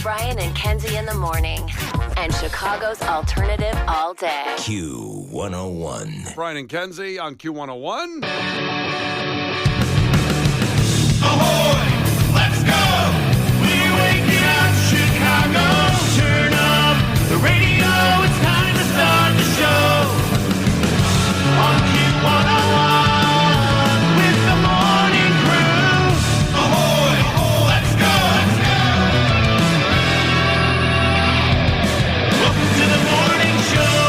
Brian and Kenzie in the morning. And Chicago's alternative all day. Q101. Brian and Kenzie on Q101. Ahoy! Let's go! We're waking up Chicago. Turn up the radio. It's time to start the show. On Q101 with the morning crew. Ahoy! Let's go! Welcome to the morning show.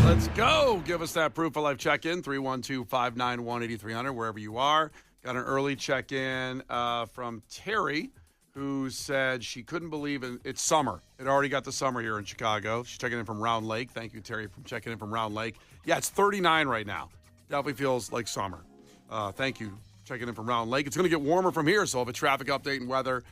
Let's go. Give us that proof of life check-in, 312-591-8300, wherever you are. Got an early check-in from Terry, who said she couldn't believe it's summer. It already got the summer here in Chicago. She's checking in from Round Lake. Thank you, Terry, for checking in from Round Lake. Yeah, it's 39 right now. Definitely feels like summer. Thank you for checking in from Round Lake. It's going to get warmer from here, so I'll have a traffic update and weather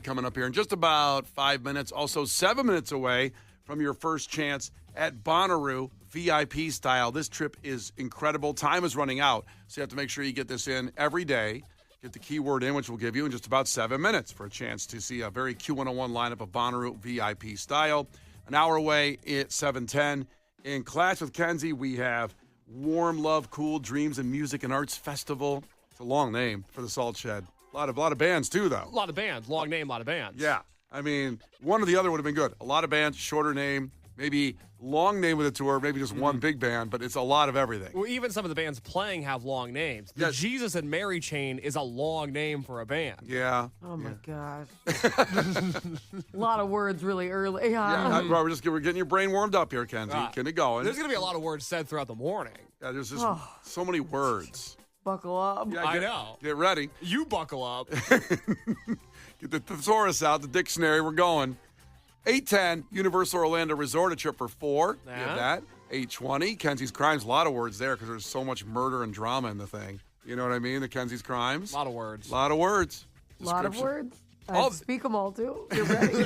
coming up here in just about 5 minutes. Also, 7 minutes away from your first chance at Bonnaroo VIP style. This trip is incredible. Time is running out, so you have to make sure you get this in every day. Get the keyword in, which we'll give you in just about 7 minutes for a chance to see a very Q101 lineup of Bonnaroo VIP style. An hour away at 7:10. In Class with Kenzie, we have Warm Love, Cool Dreams and Music and Arts Festival. It's a long name for the Salt Shed. A lot of bands, too, though. A lot of bands. Long name, a lot of bands. Yeah. I mean, one or the other would have been good. A lot of bands, shorter name, maybe long name with a tour, maybe just one big band, but it's a lot of everything. Well, even some of the bands playing have long names. The Yes. Jesus and Mary chain is a long name for a band. Yeah. Oh my gosh. A lot of words really early. Yeah, we're getting your brain warmed up here, Kenzie. Getting it going. There's going to be a lot of words said throughout the morning. Yeah, there's just so many words. Buckle up. Yeah, I know. Get ready. You buckle up. Get the thesaurus out, the dictionary. We're going. 8:10, Universal Orlando Resort, a trip for 4. We have that. 8:20, Kenzie's Crimes. A lot of words there because there's so much murder and drama in the thing. You know what I mean? The Kenzie's Crimes. A lot of words. A lot of words. A lot of Description. words. I speak them all too. You're ready.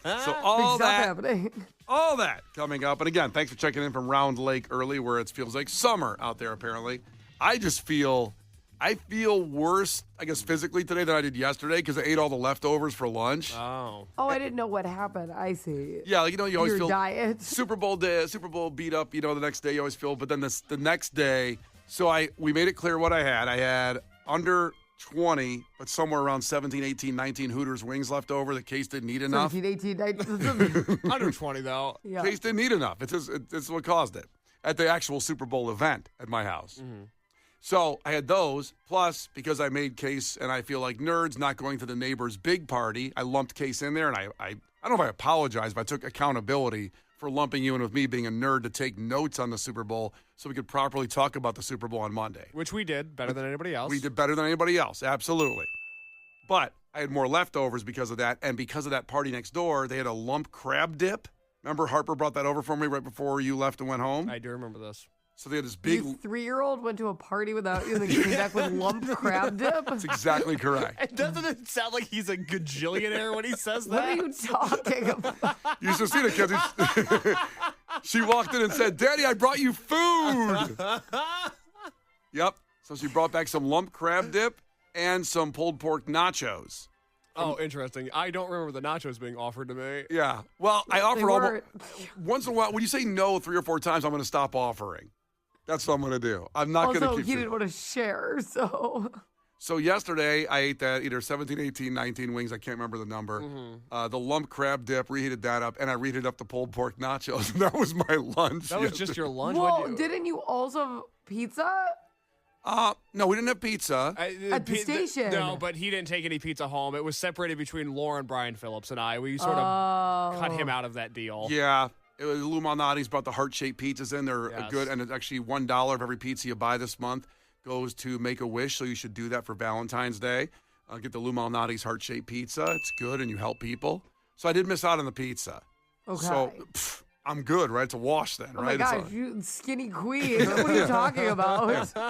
So all Big stuff that, happening. all that coming up. And again, thanks for checking in from Round Lake early, where it feels like summer out there. Apparently, I feel worse, I guess, physically today than I did yesterday because I ate all the leftovers for lunch. Oh. Oh, I didn't know what happened. I see. Yeah, like, you always Your feel diet. Super Bowl beat up. The next day you always feel, but then the next day. So we made it clear what I had. I had under 20, but somewhere around 17, 18, 19 Hooters wings left over. The case didn't eat enough. 17, 18, 19. Under 20, though. Yeah. Case didn't eat enough. It's what caused it at the actual Super Bowl event at my house. Mm-hmm. So I had those, plus because I made Case and I feel like nerds not going to the neighbor's big party, I lumped Case in there, and I don't know if I apologized, but I took accountability for lumping you in with me being a nerd to take notes on the Super Bowl so we could properly talk about the Super Bowl on Monday. Which we did better than anybody else. We did better than anybody else, absolutely. But I had more leftovers because of that, and because of that party next door, they had a lump crab dip. Remember Harper brought that over for me right before you left and went home? I do remember this. So they had this big... Your 3-year-old went to a party without you and then came back with lump crab dip? That's exactly correct. And doesn't it sound like he's a gajillionaire when he says that? What are you talking about? You should have seen it, Kenzie. She walked in and said, "Daddy, I brought you food." Yep. So she brought back some lump crab dip and some pulled pork nachos. Oh, interesting. I don't remember the nachos being offered to me. Yeah. Well, I offer weren't. once in a while. When you say no 3 or 4 times, I'm going to stop offering. That's what I'm going to do. I'm not going to Also, keep he saying- didn't want to share, so... So yesterday, I ate that either 17, 18, 19 wings. I can't remember the number. The lump crab dip, reheated that up, and I reheated up the pulled pork nachos. And that was my lunch. That was just your lunch? Well, What'd you- didn't you also have pizza? No, we didn't have pizza. At the station. No, but he didn't take any pizza home. It was separated between Lauren, Brian Phillips, and I. We sort of cut him out of that deal. Yeah. It was Lou Malnati's brought the heart-shaped pizzas in. They're Yes. good, and it's actually $1 of every pizza you buy this month goes to Make-A-Wish, so you should do that for Valentine's Day. Get the Lou Malnati's heart-shaped pizza. It's good, and you help people. So I did miss out on the pizza. Okay. So I'm good, right? It's a wash then, Oh right? my It's gosh, you skinny queen. What are you talking about?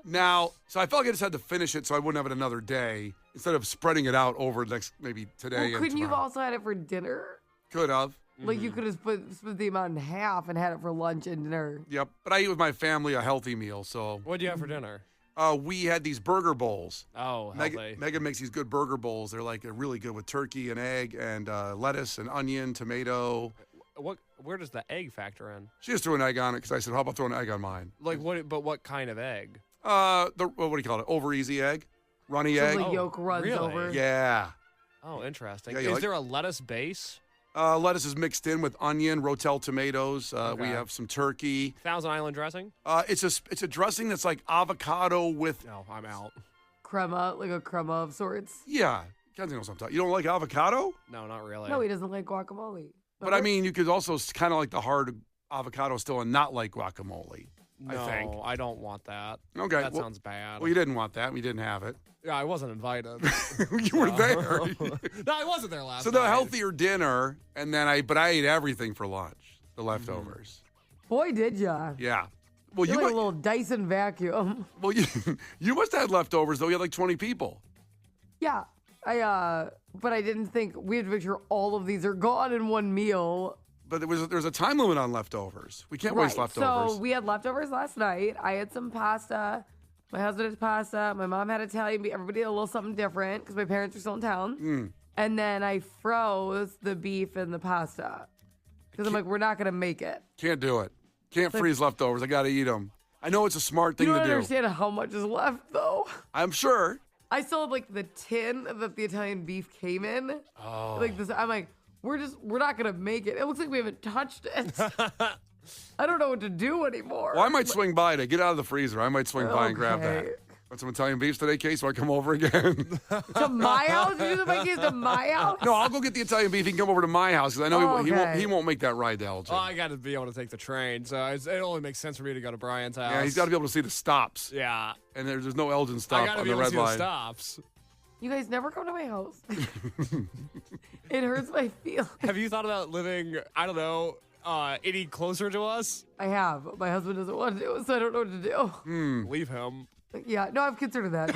Now, so I felt like I just had to finish it so I wouldn't have it another day instead of spreading it out over next maybe today Well, and couldn't you have tomorrow. also had it for dinner? Could have. Like you could have split the amount in half and had it for lunch and dinner. Yep. But I eat with my family a healthy meal, so What'd you have for dinner? We had these burger bowls. Oh, healthy. Megan makes these good burger bowls. They're like really good with turkey and egg and lettuce and onion, tomato. Where does the egg factor in? She just threw an egg on it because I said, how about throwing an egg on mine? Like what? But what kind of egg? What do you call it? Over easy egg? Runny So egg? the yolk runs really? over. Yeah. Oh, interesting. Yeah, you Is like- there a lettuce base? Lettuce is mixed in with onion, Rotel tomatoes. We Okay. have some turkey. Thousand Island dressing? It's a dressing that's like avocado with, No, I'm out. Crema, like a crema of sorts. yeah. Kenzie knows what I'm talking. You don't like avocado? No, not really. No, he doesn't like guacamole. But I mean, you could also kind of like the hard avocado still and not like guacamole. no, I think. I don't want that. Okay. That well, sounds bad. Well, you didn't want that. We didn't have it. Yeah, I wasn't invited. You were there. No, I wasn't there last So night. the healthier dinner, and then I ate everything for lunch. The leftovers. Boy, did ya. Yeah. Well, You're you like a mu- little Dyson vacuum. well you must have had leftovers though. You had like 20 people. Yeah. But I didn't think we had to make sure all of these are gone in one meal. But there's a time limit on leftovers. We can't waste leftovers. So we had leftovers last night. I had some pasta. My husband had pasta. My mom had Italian beef. Everybody had a little something different because my parents are still in town. And then I froze the beef and the pasta because I'm like, we're not going to make it. Can't do it. Can't freeze leftovers. I got to eat them. I know it's a smart thing You to don't do. understand how much is left, though. I'm sure. I still have like the tin that the Italian beef came in. Oh. Like this, I'm like, we're not gonna make it. It looks like we haven't touched it. I don't know what to do anymore. Well, I might swing by to get out of the freezer. I might swing by and grab that. Okay. Want some Italian beefs today, Case? Want to come over again? To my house? Did you do my kids to my house? No, I'll go get the Italian beef. He can come over to my house because I know Okay. he won't make that ride to Elgin. Oh, I got to be able to take the train, so it only makes sense for me to go to Brian's house. Yeah, he's got to be able to see the stops. Yeah, And there's no Elgin I stop got to on be the able to red see the line. stops. You guys never come to my house. It hurts my feelings. Have you thought about living? I don't know, any closer to us? I have. But my husband doesn't want to do it, so I don't know what to do. Leave him. Yeah, no, I've considered that.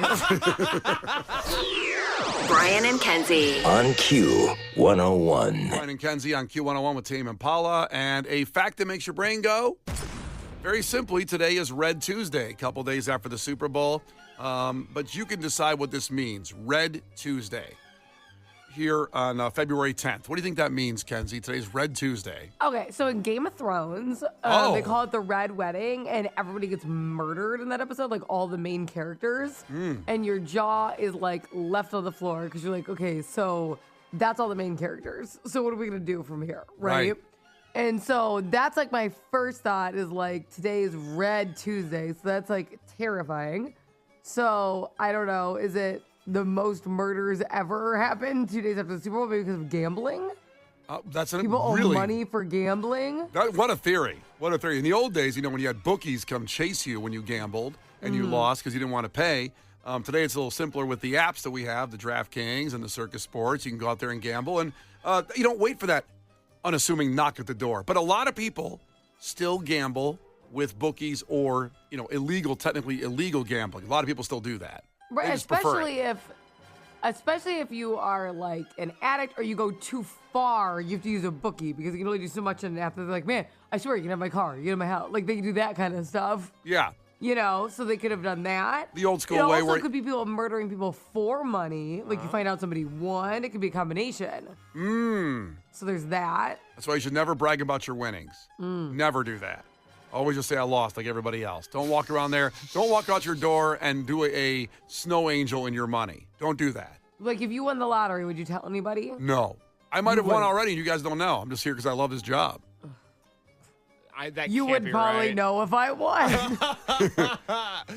Brian and Kenzie. On Q101. Brian and Kenzie on Q101 with Tame Impala. And a fact that makes your brain go. Very simply, today is Red Tuesday, a couple days after the Super Bowl. But you can decide what this means. Red Tuesday. Here on February 10th. What do you think that means, Kenzie? Today's Red Tuesday. Okay, so in Game of Thrones, Oh. they call it the Red Wedding, and everybody gets murdered in that episode, like all the main characters. And your jaw is like left on the floor because you're like, okay, so that's all the main characters. So what are we gonna do from here, right? Right. And so that's like my first thought is like today is Red Tuesday, so that's like terrifying. So I don't know, is it the most murders ever happened 2 days after the Super Bowl because of gambling? That's People owe really money for gambling. What a theory. What a theory. In the old days, when you had bookies come chase you when you gambled and you lost because you didn't want to pay. Today, it's a little simpler with the apps that we have, the DraftKings and the Circus Sports. You can go out there and gamble. And you don't wait for that unassuming knock at the door. But a lot of people still gamble with bookies or, technically illegal gambling. A lot of people still do that. Right, They just prefer it. especially if you are like an addict or you go too far, you have to use a bookie because you can only do so much in an app. They're like, man, I swear you can have my car, you can have my house. Like they can do that kind of stuff, Yeah. so they could have done that. The old school it way also where- could be people murdering people for money. Like you find out somebody won, it could be a combination. So there's that. That's why you should never brag about your winnings. Never do that. Always just say I lost like everybody else. Don't walk around there. Don't walk out your door and do a snow angel in your money. Don't do that. Like if you won the lottery, would you tell anybody? No. I might have won wouldn't. already and you guys don't know. I'm just here because I love this job. That You can't would be probably right. know if I won.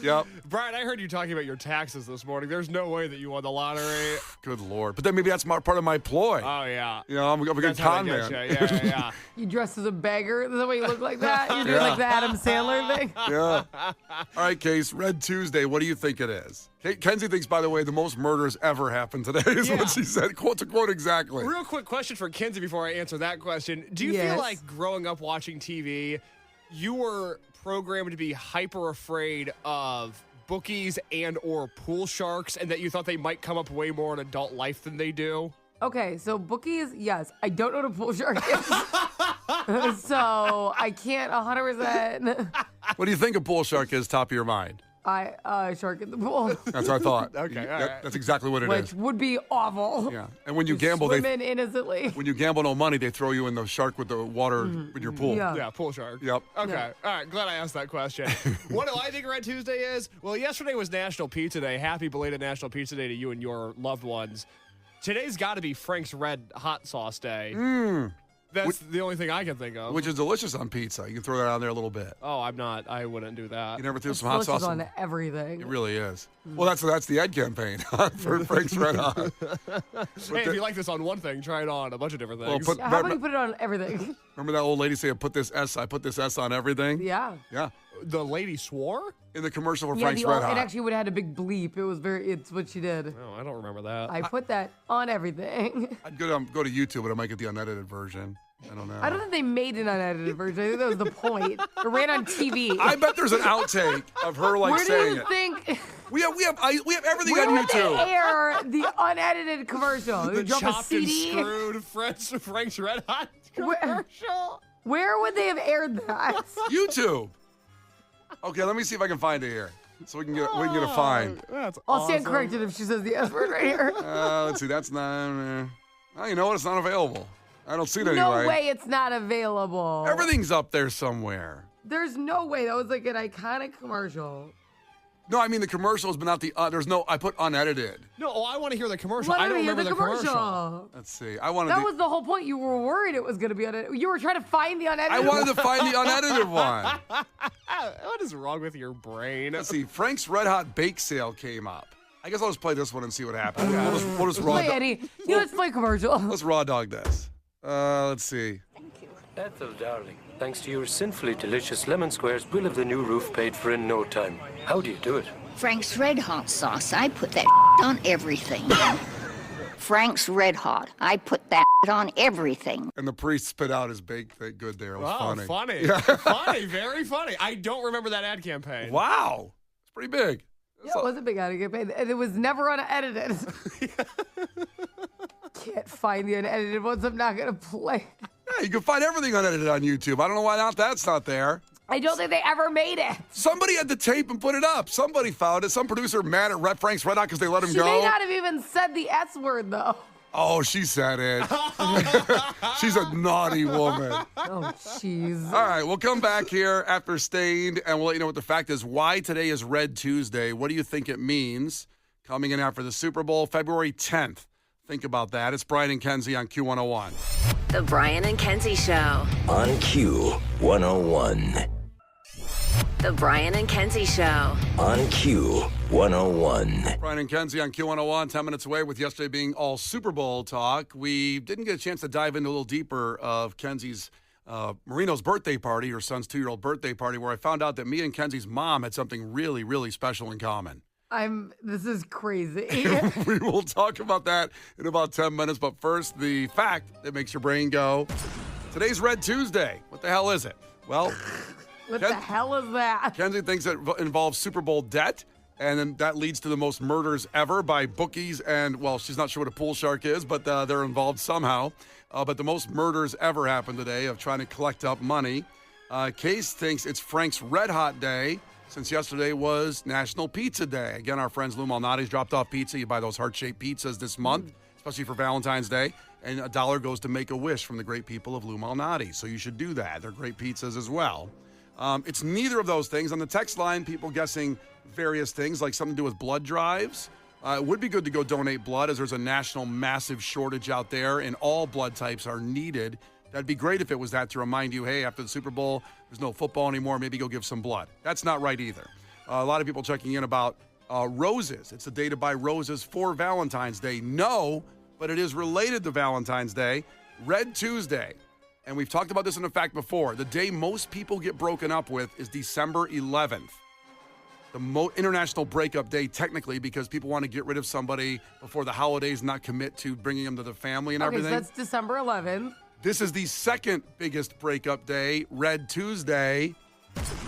Yep. Brian, I heard you talking about your taxes this morning. There's no way that you won the lottery. Good Lord. But then maybe that's part of my ploy. Oh, yeah. I'm a good That's how con they man. get you. Yeah. You dressed as a beggar? Is that why you look like that? You're doing like the Adam Sandler thing? Yeah. All right, Case. Red Tuesday. What do you think it is? Kenzie thinks, by the way, the most murders ever happened today is Yeah. what she said. To quote exactly. Real quick question for Kenzie before I answer that question. Do you feel Yes. like growing up watching TV, you were programmed to be hyper afraid of bookies and or pool sharks and that you thought they might come up way more in adult life than they do? Okay, so bookies, yes. I don't know what a pool shark is. So I can't 100%. What do you think a bull shark is top of your mind? Shark in the pool. That's what I thought. Okay, all right. That's exactly what it Which is. would be awful. Yeah. And when you Just gamble, swim in innocently. when you gamble no money, they throw you in the shark with the water with your pool. Yeah. Yeah, pool shark. Yep. Okay. Yeah. All right. Glad I asked that question. What do I think Red Tuesday is? Well, yesterday was National Pizza Day. Happy belated National Pizza Day to you and your loved ones. Today's got to be Frank's Red Hot Sauce Day. That's the only thing I can think of. Which is delicious on pizza. You can throw that on there a little bit. Oh, I'm not. I wouldn't do that. You never threw It's some hot delicious sauce on in? everything. It really is. Well, that's the ad campaign for Frank's Red Hot. Hey, if you like this on one thing, try it on a bunch of different Well, things. put- How about you put it on everything? Remember that old lady saying, I put this S on everything? Yeah. Yeah. The lady swore? In the commercial for Yeah, Frank's Red it Hot. actually would have had a big bleep. It's what she did. Oh, I don't remember that. I put that on everything. I'd go to YouTube, but I might get the unedited version. I don't know. I don't think they made an unedited version. I think that was the point. It ran on TV. I bet there's an outtake of her Where do saying you it. think? We have everything Where on would they YouTube. air the unedited commercial? They the drop a chopped and CD. screwed Frank's Red Hot commercial. Where would they have aired that? YouTube. Okay, let me see if I can find it here, so we can get a fine. That's I'll awesome. stand corrected if she says the S word right here. Let's see. That's not. You know what? It's not available. I don't see it No anyway. way it's not available. Everything's up there somewhere. There's no way. That was like an iconic commercial. No, I mean the commercials, but not the. There's no. I put unedited. No, I want to hear the commercial. Let I don't me hear remember the commercial. Let's see. I wanted. That was the whole point. You were worried it was going to be unedited. You were trying to find the unedited. I wanted to find the unedited one. What is wrong with your brain? Let's see. Frank's Red Hot Bake Sale came up. I guess I'll just play this one and see what happens. We'll just raw Play dog. Eddie. Let's play commercial. Let's raw dog this. Let's see. Ethel, darling, thanks to your sinfully delicious lemon squares, we'll have the new roof paid for in no time. How do you do it? Frank's Red Hot sauce. I put that on everything. Frank's Red Hot. I put that on everything. And the priest spit out his baked good there. It was Wow, funny. funny, very funny. I don't remember that ad campaign. Wow. It's pretty big. Yeah, it was a big ad campaign, and it was never unedited. Can't find the unedited ones. I'm not gonna play. Yeah, you can find everything unedited on YouTube. I don't know why that's not there. I don't think they ever made it. Somebody had the tape and put it up. Somebody found it. Some producer mad at Frank's Red Hot because they let him She go. may not have even said the S word though. Oh, she said it. She's a naughty woman. Oh, jeez. All right, we'll come back here after Stained, and we'll let you know what the fact is. Why today is Red Tuesday? What do you think it means? Coming in after the Super Bowl, February 10th. Think about that. It's Brian and Kenzie on Q101. The Brian and Kenzie Show. On Q101. The Brian and Kenzie Show. On Q101. Brian and Kenzie on Q101, 10 minutes away with yesterday being all Super Bowl talk. We didn't get a chance to dive into a little deeper of Kenzie's Marino's birthday party, her son's 2-year-old birthday party, where I found out that me and Kenzie's mom had something really, really special in common. This is crazy. We will talk about that in about 10 minutes. But first, the fact that makes your brain go. Today's Red Tuesday. What the hell is it? Well, What the hell is that? Kenzie thinks it involves Super Bowl debt, and then that leads to the most murders ever by bookies. And, well, she's not sure what a pool shark is, but they're involved somehow. But the most murders ever happened today of trying to collect up money. Case thinks it's Frank's Red Hot Day, since yesterday was National Pizza Day. Again, our friends Lou Malnati's dropped off pizza. You buy those heart-shaped pizzas this month, especially for Valentine's Day. And $1 goes to Make-A-Wish from the great people of Lou Malnati. So you should do that. They're great pizzas as well. It's neither of those things. On the text line, people guessing various things, like something to do with blood drives. It would be good to go donate blood, as there's a national massive shortage out there, and all blood types are needed. That'd be great if it was that, to remind you, hey, after the Super Bowl, there's no football anymore, maybe go give some blood. That's not right either. A lot of people checking in about roses. It's the day to buy roses for Valentine's Day. No, but it is related to Valentine's Day. Red Tuesday. And we've talked about this in a fact before. The day most people get broken up with is December 11th. The international breakup day, technically, because people want to get rid of somebody before the holidays, not commit to bringing them to the family and everything. So that's December 11th. This is the second biggest breakup day, Red Tuesday,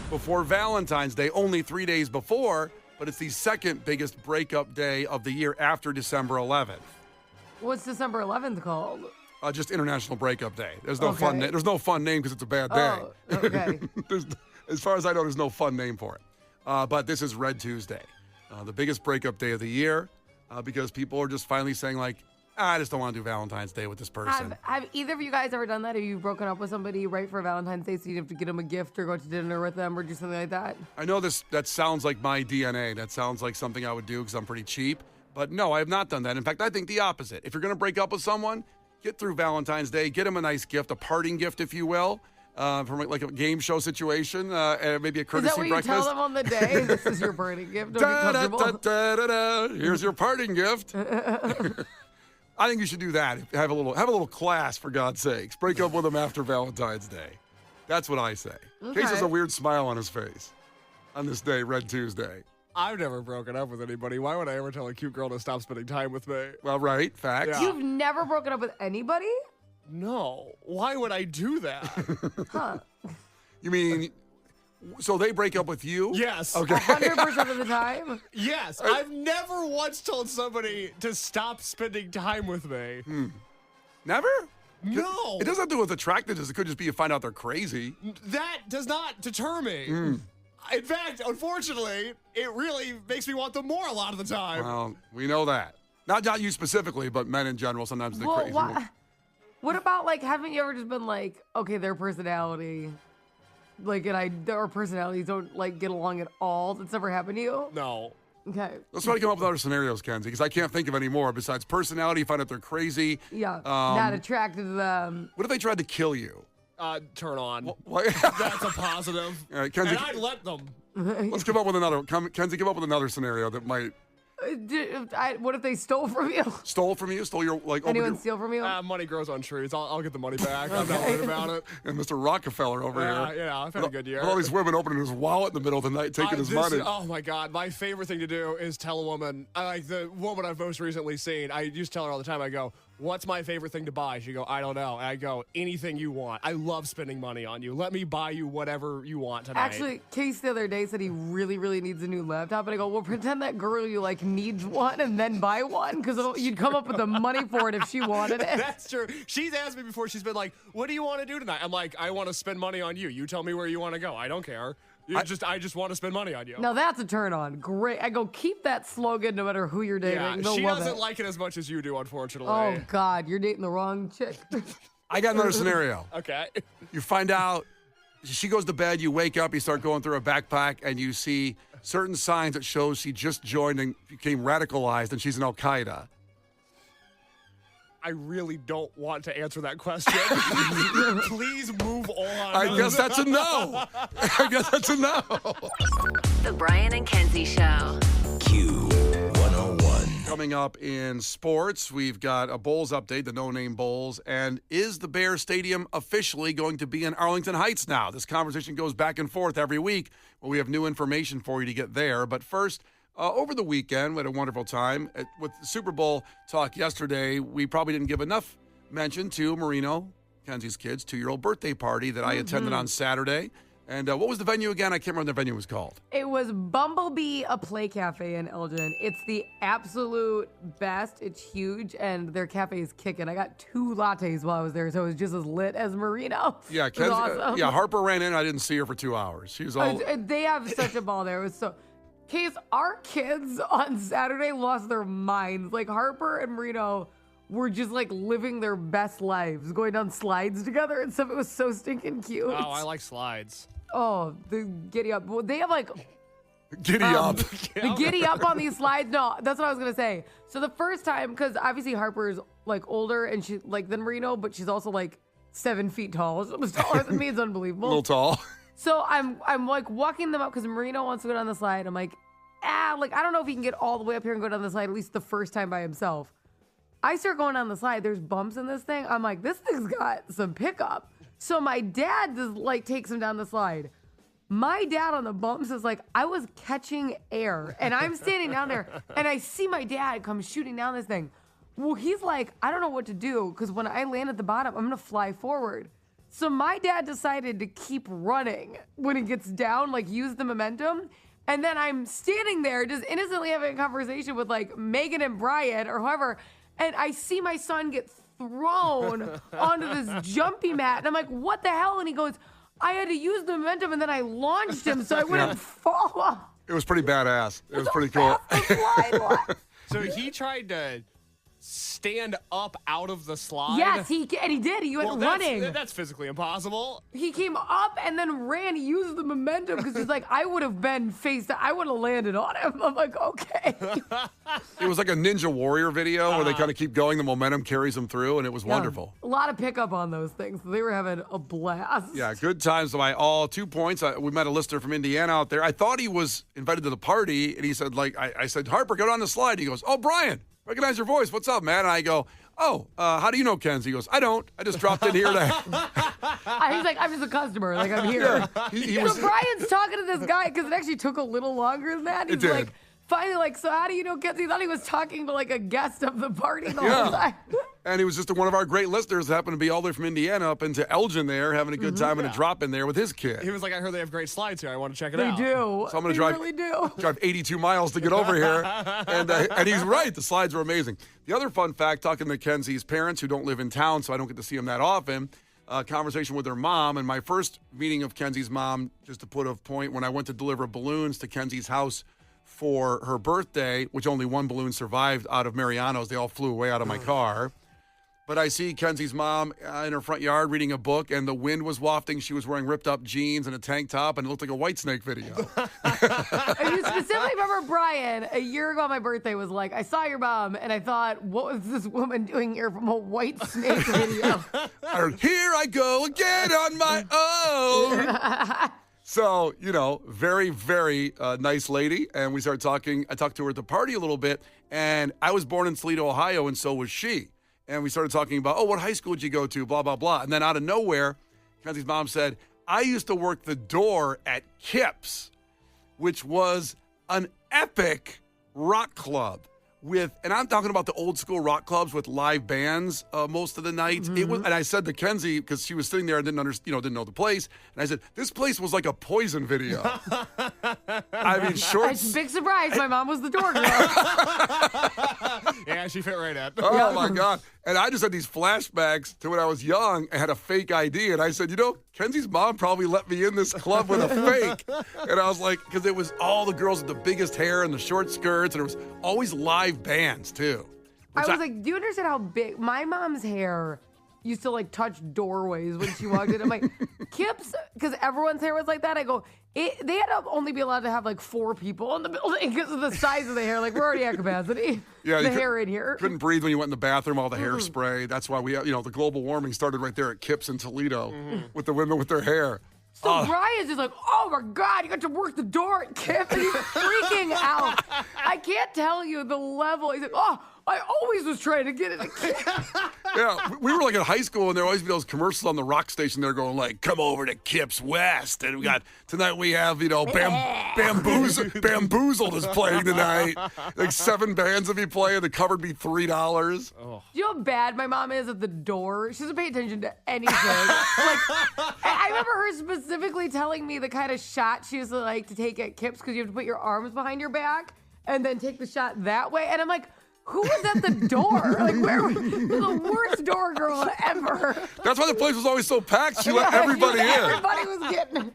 before Valentine's Day, only 3 days before, but it's the second biggest breakup day of the year after December 11th. What's December 11th called? Just International Breakup Day. There's no Okay. fun. There's no fun name because it's a bad day. Oh, okay. As far as I know, there's no fun name for it. But this is Red Tuesday, the biggest breakup day of the year, because people are just finally saying, like, I just don't want to do Valentine's Day with this person. Have either of you guys ever done that? Have you broken up with somebody right for Valentine's Day so you have to get them a gift or go to dinner with them or do something like that? I know that sounds like my DNA. That sounds like something I would do because I'm pretty cheap. But no, I have not done that. In fact, I think the opposite. If you're going to break up with someone, get through Valentine's Day, get them a nice gift, a parting gift, if you will, from like a game show situation, and maybe a courtesy breakfast. Is that what breakfast. you tell them on the day? This is your parting gift. Don't be comfortable. Here's your parting gift. I think you should do that. Have a little class, for God's sakes. Break up with them after Valentine's Day. That's what I say. Okay. Case has a weird smile on his face on this day, Red Tuesday. I've never broken up with anybody. Why would I ever tell a cute girl to stop spending time with me? Well, right, facts. Yeah. You've never broken up with anybody? No. Why would I do that? Huh. You mean, so they break up with you? Yes. Okay. 100% of the time? Yes. I've never once told somebody to stop spending time with me. Never? No. It doesn't have to do with attractiveness. It could just be you find out they're crazy. That does not deter me. In fact, unfortunately, it really makes me want them more a lot of the time. Well, we know that. Not you specifically, but men in general. Sometimes they're crazy. What about, like, haven't you ever just been like, okay, their personality, like, our personalities don't, like, get along at all? That's never happened to you? No. Okay. Let's try to come up with other scenarios, Kenzie, because I can't think of any more besides personality. You find out they're crazy. Yeah. Not attracted to them. What if they tried to kill you? Turn on. What? That's a positive. All right, Kenzie, And I'd let them. let's come up with another. Kenzie, come up with another scenario that might What if they stole from you? stole from you, stole your like. Anyone steal from you? Money grows on trees. I'll get the money back. I'm not worried about it. And Mr. Rockefeller over here. Yeah, I've had a good year. All these women opening his wallet in the middle of the night, taking his money. Oh my God, my favorite thing to do is tell a woman, like the woman I've most recently seen. I used to tell her all the time. I go, "What's my favorite thing to buy?" She go, "I don't know." And I go, "Anything you want. I love spending money on you. Let me buy you whatever you want tonight." Actually, Case the other day said he really, really needs a new laptop. And I go, well, pretend that girl you like needs one and then buy one because you'd come up with the money for it if she wanted it. That's true. She's asked me before. She's been like, "What do you want to do tonight?" I'm like, "I want to spend money on you. You tell me where you want to go. I don't care. I just want to spend money on you." Now that's a turn on. Great. I go, keep that slogan no matter who you're dating. Yeah, They'll she love doesn't it. like it as much as you do, unfortunately. Oh, God. You're dating the wrong chick. I got another scenario. Okay. You find out she goes to bed, you wake up, you start going through her backpack, and you see certain signs that shows she just joined and became radicalized and she's in Al-Qaeda. I really don't want to answer that question. Please move on. I guess that's a no. I guess that's a no. The Brian and Kenzie Show. Q101. Coming up in sports, we've got a Bowls update, the no-name Bowls, and is the Bear Stadium officially going to be in Arlington Heights now? This conversation goes back and forth every week. Well, we have new information for you to get there. But first, over the weekend, we had a wonderful time. With the Super Bowl talk yesterday, we probably didn't give enough mention to Marino, Kenzie's kid's 2-year-old birthday party that I attended on Saturday. And what was the venue again? I can't remember what the venue was called. It was Bumblebee, a play cafe in Elgin. It's the absolute best. It's huge, and their cafe is kicking. I got 2 lattes while I was there, so it was just as lit as Marino. Yeah, It was awesome. yeah. Harper ran in. I didn't see her for 2 hours. She was all. They have such a ball there. It was so. Case, our kids on Saturday lost their minds. Like Harper and Marino were just like living their best lives, going down slides together and stuff. It was so stinking cute. Oh, I like slides. Oh, the giddy up. Well, they have like Giddy up. the giddy up on these slides. No, that's what I was gonna say. So the first time, because obviously Harper's like older and she like than Marino, but she's also like 7 feet tall. She was taller than me. It's unbelievable. A little tall. So I'm like walking them up because Marino wants to go down the slide. I'm like, like I don't know if he can get all the way up here and go down the slide at least the first time by himself. I start going down the slide. There's bumps in this thing. I'm like, this thing's got some pickup. So my dad just like takes him down the slide. My dad on the bumps is like, I was catching air and I'm standing down there and I see my dad come shooting down this thing. Well, he's like, I don't know what to do because when I land at the bottom, I'm going to fly forward. So my dad decided to keep running when he gets down, like use the momentum. And then I'm standing there just innocently having a conversation with like Megan and Brian or whoever. And I see my son get thrown onto this jumpy mat. And I'm like, what the hell? And he goes, I had to use the momentum and then I launched him so I wouldn't fall off. It was pretty badass. It was pretty cool. So he tried to stand up out of the slide. Yes, he did. He went running. That's physically impossible. He came up and then ran. He used the momentum because he's like, I would have been I would have landed on him. I'm like, okay. It was like a Ninja Warrior video where they kind of keep going. The momentum carries them through, and it was wonderful. A lot of pickup on those things. They were having a blast. Yeah, good times by all. 2 points. We met a listener from Indiana out there. I thought he was invited to the party, and he said, I said, Harper, get on the slide. He goes, oh, Brian. Recognize your voice. What's up, man? And I go, how do you know Kenzie? He goes, I don't. I just dropped in here to... He's like, I'm just a customer. Like, I'm here. Yeah, so Brian's talking to this guy because it actually took a little longer than that. He's like, finally, like, so how do you know Kenzie? He thought he was talking to, like, a guest of the party the whole time. And he was just one of our great listeners, happened to be all the way from Indiana up into Elgin there, having a good time and a drop in there with his kid. He was like, I heard they have great slides here. I want to check it out. They do. So I'm going to really do. drive 82 miles to get over here. And he's right. The slides are amazing. The other fun fact, talking to Kenzie's parents who don't live in town, so I don't get to see them that often, conversation with their mom. And my first meeting of Kenzie's mom, just to put a point, when I went to deliver balloons to Kenzie's house for her birthday, which only one balloon survived out of Mariano's. They all flew away out of my car. But I see Kenzie's mom in her front yard reading a book, and the wind was wafting. She was wearing ripped-up jeans and a tank top, and it looked like a Whitesnake video. And you specifically remember Brian, a year ago on my birthday, was like, I saw your mom, and I thought, what was this woman doing here from a Whitesnake video? I heard, here I go again on my own. So, very, very nice lady. And we started talking. I talked to her at the party a little bit. And I was born in Toledo, Ohio, and so was she. And we started talking about, what high school did you go to, blah, blah, blah. And then out of nowhere, Kenzie's mom said, I used to work the door at Kips, which was an epic rock club. And I'm talking about the old school rock clubs with live bands most of the nights. It was, and I said to Kenzie, because she was sitting there and didn't know the place, and I said, this place was like a Poison video. I mean, It's a big surprise. My mom was the door girl. Yeah, she fit right in. Oh my God. And I just had these flashbacks to when I was young and had a fake ID. And I said, Kenzie's mom probably let me in this club with a fake. And I was like, because it was all the girls with the biggest hair and the short skirts. And it was always live bands, too. I was like, do you understand how big? My mom's hair used to, like, touch doorways when she walked in. I'm like, Kips, because everyone's hair was like that. I go, they had to only be allowed to have, like, 4 people in the building because of the size of the hair. Like, we're already at capacity. Yeah, the hair in here. Couldn't breathe when you went in the bathroom, all the hairspray. That's why the global warming started right there at Kips in Toledo with the women with their hair. So Brian's just like, oh my God, you got to work the door at Kip. And he's freaking out. I can't tell you the level. He's like, I always was trying to get it at Kip. Yeah, we were like in high school, and there would always be those commercials on the rock station. They're going like, come over to Kips West. And tonight we have, Bamboozled is playing tonight. Like 7 bands would be playing. The cover would be $3. Do you know how bad my mom is at the door? She doesn't pay attention to anything. I remember her specifically telling me the kind of shot she used to like to take at Kips because you have to put your arms behind your back and then take the shot that way. And I'm like, who was at the door? Like, where was the worst door girl ever? That's why the place was always so packed. She let everybody in. Everybody was getting it.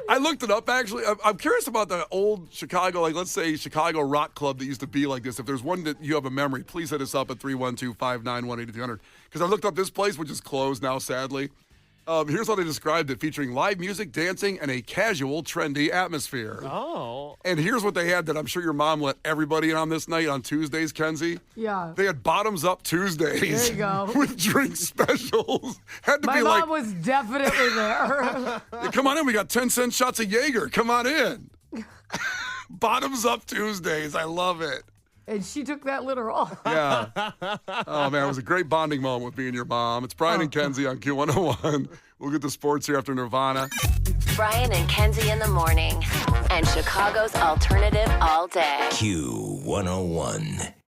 I looked it up, actually. I'm curious about the old Chicago, like, let's say Chicago rock club that used to be like this. If there's one that you have a memory, please hit us up at 312-591-8300. Because I looked up this place, which is closed now, sadly. Here's how they described it, featuring live music, dancing, and a casual, trendy atmosphere. Oh. And here's what they had that I'm sure your mom let everybody in on this night on Tuesdays, Kenzie. Yeah. They had Bottoms Up Tuesdays. There you go. With drink specials. Had to My be mom was definitely there. Hey, come on in. We got 10-cent shots of Jaeger. Come on in. Bottoms Up Tuesdays. I love it. And she took that literal. Yeah. Oh, man, it was a great bonding moment with me and your mom. It's Brian and Kenzie on Q101. We'll get to sports here after Nirvana. Brian and Kenzie in the morning. And Chicago's alternative all day. Q101.